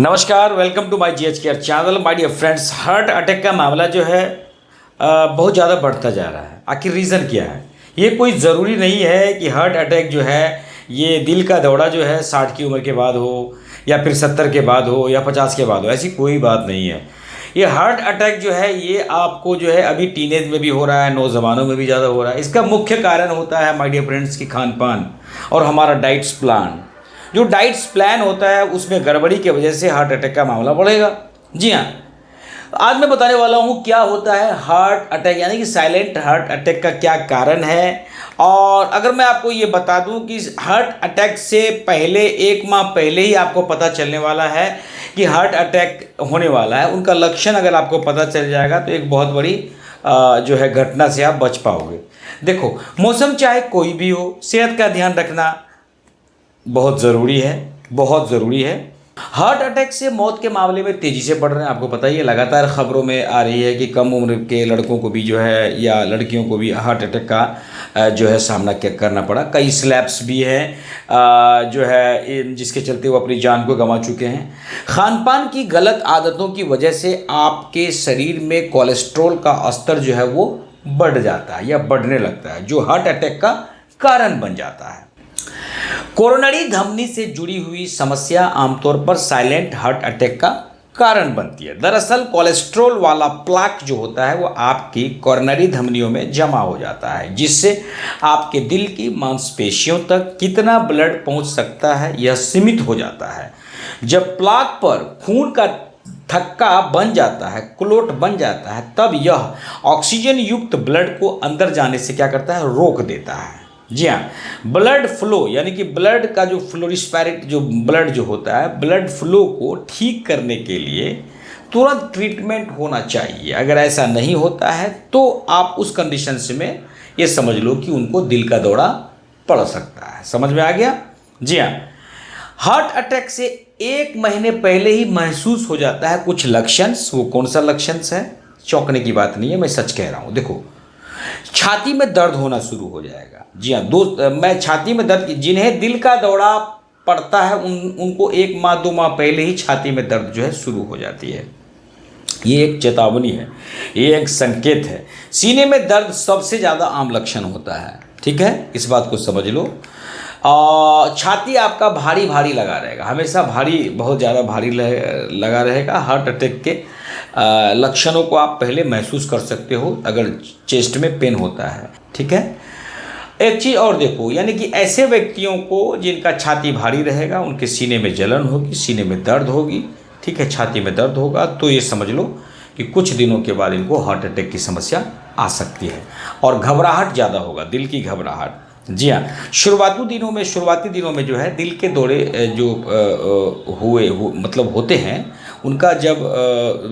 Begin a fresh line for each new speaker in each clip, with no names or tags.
नमस्कार, welcome to my GH care channel. My dear friends, heart attack का मामला जो है बहुत ज़्यादा बढ़ता जा रहा है। आखिर रीज़न क्या है? ये कोई ज़रूरी नहीं है कि हार्ट अटैक जो है ये दिल का दौरा जो है 60 की उम्र के बाद हो या फिर 70 के बाद हो या 50 के बाद हो। ऐसी कोई बात नहीं है। ये हार्ट अटैक जो है ये आपको जो है अभी टीनेज में भी हो रहा है, नौजवानों में भी ज़्यादा हो रहा है। इसका मुख्य कारण होता है माय डियर फ्रेंड्स की खान पान और हमारा डाइट्स प्लान। जो डाइट्स प्लान होता है उसमें गड़बड़ी की वजह से हार्ट अटैक का मामला बढ़ेगा। जी हाँ, आज मैं बताने वाला हूँ क्या होता है हार्ट अटैक, यानी कि साइलेंट हार्ट अटैक का क्या कारण है। और अगर मैं आपको ये बता दूँ कि हार्ट अटैक से पहले 1 माह पहले ही आपको पता चलने वाला है कि हार्ट अटैक होने वाला है, उनका लक्षण अगर आपको पता चल जाएगा तो एक बहुत बड़ी जो है घटना से आप बच पाओगे। देखो, मौसम चाहे कोई भी हो, सेहत का ध्यान रखना बहुत ज़रूरी है, बहुत ज़रूरी है। हार्ट अटैक से मौत के मामले में तेज़ी से बढ़ रहे हैं। आपको पता ही है, लगातार खबरों में आ रही है कि कम उम्र के लड़कों को भी जो है या लड़कियों को भी हार्ट अटैक का जो है सामना करना पड़ा। कई स्लैप्स भी हैं जो है जिसके चलते वो अपनी जान को गंवा चुके हैं। खान पान की गलत आदतों की वजह से आपके शरीर में कोलेस्ट्रॉल का स्तर जो है वो बढ़ जाता है या बढ़ने लगता है, जो हार्ट अटैक का कारण बन जाता है। कोरोनरी धमनी से जुड़ी हुई समस्या आमतौर पर साइलेंट हार्ट अटैक का कारण बनती है। दरअसल कोलेस्ट्रॉल वाला प्लाक जो होता है वो आपकी कोरोनरी धमनियों में जमा हो जाता है, जिससे आपके दिल की मांसपेशियों तक कितना ब्लड पहुंच सकता है यह सीमित हो जाता है। जब प्लाक पर खून का थक्का बन जाता है, क्लोट बन जाता है, तब यह ऑक्सीजन युक्त ब्लड को अंदर जाने से क्या करता है, रोक देता है। जी हाँ, ब्लड फ्लो यानी कि ब्लड का जो फ्लो, रिस्पायरेट जो ब्लड जो होता है, ब्लड फ्लो को ठीक करने के लिए तुरंत ट्रीटमेंट होना चाहिए। अगर ऐसा नहीं होता है तो आप उस कंडीशन से में ये समझ लो कि उनको दिल का दौरा पड़ सकता है। समझ में आ गया? जी हाँ, हार्ट अटैक से 1 महीने पहले ही महसूस हो जाता है कुछ लक्षण। वो कौन सा लक्षण है? चौंकने की बात नहीं है, मैं सच कह रहा हूँ। देखो, छाती में दर्द होना शुरू हो जाएगा। जी हाँ दोस्त, मैं छाती में दर्द, जिन्हें दिल का दौरा पड़ता है उनको 1 माह 2 माह पहले ही छाती में दर्द जो है शुरू हो जाती है। ये एक चेतावनी है, ये एक संकेत है। सीने में दर्द सबसे ज़्यादा आम लक्षण होता है। ठीक है, इस बात को समझ लो। छाती आपका भारी भारी लगा रहेगा, हमेशा भारी, बहुत ज़्यादा भारी लगा रहेगा। हार्ट अटैक के लक्षणों को आप पहले महसूस कर सकते हो अगर चेस्ट में पेन होता है। ठीक है, एक चीज़ और देखो, यानी कि ऐसे व्यक्तियों को जिनका छाती भारी रहेगा उनके सीने में जलन होगी, सीने में दर्द होगी। ठीक है, छाती में दर्द होगा तो ये समझ लो कि कुछ दिनों के बाद इनको हार्ट अटैक की समस्या आ सकती है। और घबराहट ज़्यादा होगा, दिल की घबराहट। जी हाँ, शुरुआती दिनों में जो है दिल के दौरे जो मतलब होते हैं, उनका जब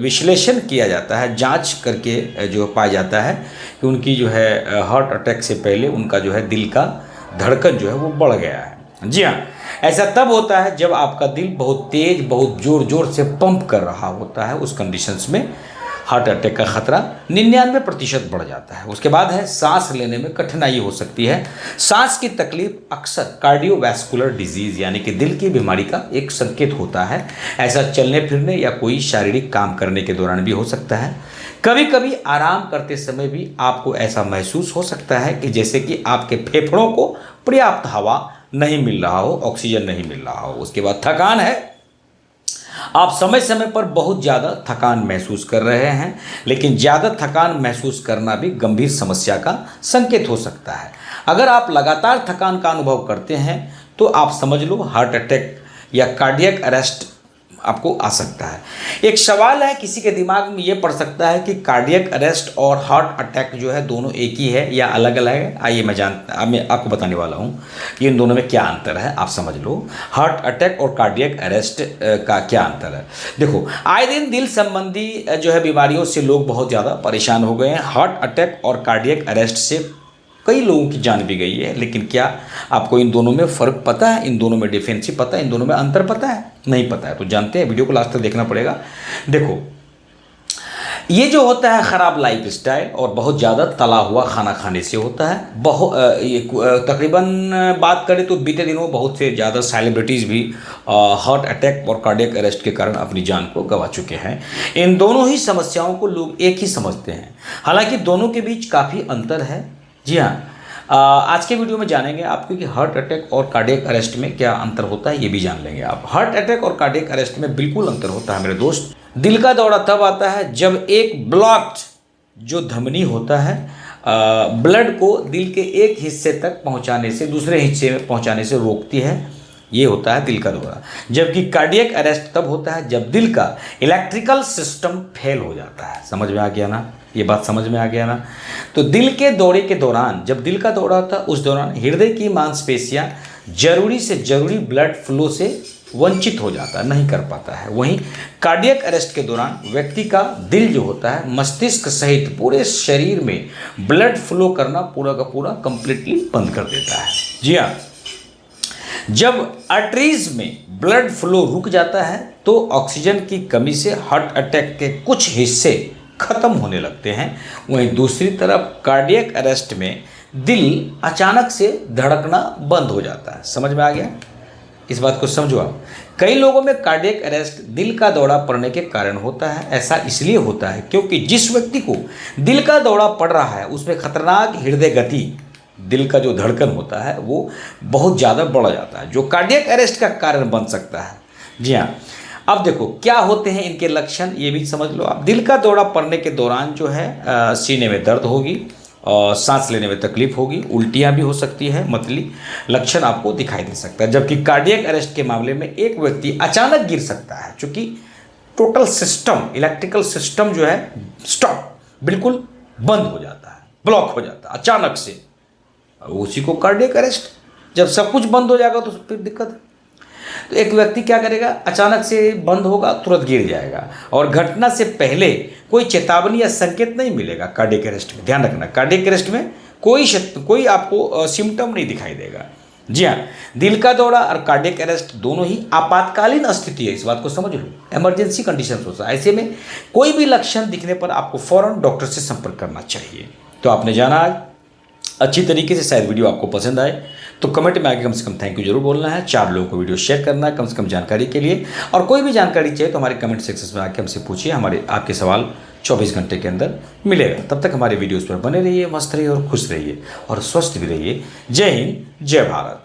विश्लेषण किया जाता है, जांच करके जो पाया जाता है कि उनकी जो है हार्ट अटैक से पहले उनका जो है दिल का धड़कन जो है वो बढ़ गया है। जी हाँ, ऐसा तब होता है जब आपका दिल बहुत तेज़, बहुत ज़ोर ज़ोर से पंप कर रहा होता है। उस कंडीशंस में हार्ट अटैक का खतरा 99% बढ़ जाता है। उसके बाद है सांस लेने में कठिनाई हो सकती है। सांस की तकलीफ अक्सर कार्डियोवैस्कुलर डिजीज़ यानी कि दिल की बीमारी का एक संकेत होता है। ऐसा चलने फिरने या कोई शारीरिक काम करने के दौरान भी हो सकता है। कभी कभी आराम करते समय भी आपको ऐसा महसूस हो सकता है कि जैसे कि आपके फेफड़ों को पर्याप्त हवा नहीं मिल रहा हो, ऑक्सीजन नहीं मिल रहा हो। उसके बाद थकान है, आप समय समय पर बहुत ज़्यादा थकान महसूस कर रहे हैं, लेकिन ज़्यादा थकान महसूस करना भी गंभीर समस्या का संकेत हो सकता है। अगर आप लगातार थकान का अनुभव करते हैं तो आप समझ लो हार्ट अटैक या कार्डियक अरेस्ट आपको आ सकता है। एक सवाल है किसी के दिमाग में ये पड़ सकता है कि कार्डियक अरेस्ट और हार्ट अटैक जो है दोनों एक ही है या अलग अलग है। आइए मैं आपको बताने वाला हूँ कि इन दोनों में क्या अंतर है। आप समझ लो हार्ट अटैक और कार्डियक अरेस्ट का क्या अंतर है। देखो, आए दिन दिल संबंधी जो है बीमारियों से लोग बहुत ज़्यादा परेशान हो गए हैं। हार्ट अटैक और कार्डियक अरेस्ट से कई लोगों की जान भी गई है, लेकिन क्या आपको इन दोनों में फ़र्क पता है? इन दोनों में डिफरेंस पता है? इन दोनों में अंतर पता है? नहीं पता है तो जानते हैं, वीडियो को लास्ट तक देखना पड़ेगा। देखो, ये जो होता है ख़राब लाइफ स्टाइल और बहुत ज़्यादा तला हुआ खाना खाने से होता है। तकरीबन बात करें तो बीते दिनों बहुत से ज़्यादा सेलिब्रिटीज़ भी हार्ट अटैक और कार्डियक अरेस्ट के कारण अपनी जान को गंवा चुके हैं। इन दोनों ही समस्याओं को लोग एक ही समझते हैं, हालांकि दोनों के बीच काफ़ी अंतर है। जी हाँ, आज के वीडियो में जानेंगे आपको कि हार्ट अटैक और कार्डियक अरेस्ट में क्या अंतर होता है, ये भी जान लेंगे आप। हार्ट अटैक और कार्डियक अरेस्ट में बिल्कुल अंतर होता है मेरे दोस्त। दिल का दौरा तब आता है जब एक ब्लॉक्ड जो धमनी होता है ब्लड को दिल के एक हिस्से तक पहुंचाने से दूसरे हिस्से में पहुंचाने से रोकती है, ये होता है दिल का दौरा। जबकि कार्डियक अरेस्ट तब होता है जब दिल का इलेक्ट्रिकल सिस्टम फेल हो जाता है। समझ में आ गया ना, ये बात समझ में आ गया ना। तो दिल के दौरे के दौरान, जब दिल का दौरा होता है उस दौरान हृदय की मांसपेशियां जरूरी से जरूरी ब्लड फ्लो से वंचित हो जाता है, नहीं कर पाता है। वहीं कार्डियक अरेस्ट के दौरान व्यक्ति का दिल जो होता है मस्तिष्क सहित पूरे शरीर में ब्लड फ्लो करना पूरा का पूरा कंप्लीटली बंद कर देता है। जी हाँ, जब आर्टरीज में ब्लड फ्लो रुक जाता है तो ऑक्सीजन की कमी से हार्ट अटैक के कुछ हिस्से खत्म होने लगते हैं। वहीं दूसरी तरफ कार्डियक अरेस्ट में दिल अचानक से धड़कना बंद हो जाता है। समझ में आ गया, इस बात को समझो आप। कई लोगों में कार्डियक अरेस्ट दिल का दौरा पड़ने के कारण होता है। ऐसा इसलिए होता है क्योंकि जिस व्यक्ति को दिल का दौरा पड़ रहा है उसमें खतरनाक हृदय गति, दिल का जो धड़कन होता है वो बहुत ज़्यादा बढ़ जाता है, जो कार्डियक अरेस्ट का कारण बन सकता है। जी हाँ, अब देखो क्या होते हैं इनके लक्षण, ये भी समझ लो आप। दिल का दौरा पड़ने के दौरान जो है सीने में दर्द होगी और सांस लेने में तकलीफ होगी, उल्टियाँ भी हो सकती है, मतली लक्षण आपको दिखाई दे सकता है। जबकि कार्डियक अरेस्ट के मामले में एक व्यक्ति अचानक गिर सकता है, चूँकि टोटल सिस्टम, इलेक्ट्रिकल सिस्टम जो है स्टॉप, बिल्कुल बंद हो जाता है, ब्लॉक हो जाता है अचानक से, उसी को कार्डियक अरेस्ट। जब सब कुछ बंद हो जाएगा तो फिर दिक्कत है। तो एक व्यक्ति क्या करेगा, अचानक से बंद होगा, तुरंत गिर जाएगा और घटना से पहले कोई चेतावनी या संकेत नहीं मिलेगा। कार्डियक अरेस्ट में ध्यान रखना, कार्डियक अरेस्ट में कोई आपको सिम्टम नहीं दिखाई देगा। जी हाँ, दिल का दौरा और कार्डियक अरेस्ट दोनों ही आपातकालीन स्थिति है, इस बात को समझ लो, इमरजेंसी कंडीशन होता है। ऐसे में कोई भी लक्षण दिखने पर आपको फौरन डॉक्टर से संपर्क करना चाहिए। तो आपने जाना आज अच्छी तरीके से, शायद वीडियो आपको पसंद आए तो कमेंट में आके कम से कम थैंक यू जरूर बोलना है। 4 लोगों को वीडियो शेयर करना है कम से कम जानकारी के लिए। और कोई भी जानकारी चाहिए तो हमारे कमेंट सेक्शन में आके हमसे पूछिए, हमारे आपके सवाल 24 घंटे के अंदर मिलेगा। तब तक हमारे वीडियोज़ पर बने रहिए, मस्त रहिए और खुश रहिए और स्वस्थ भी रहिए। जय हिंद, जय भारत।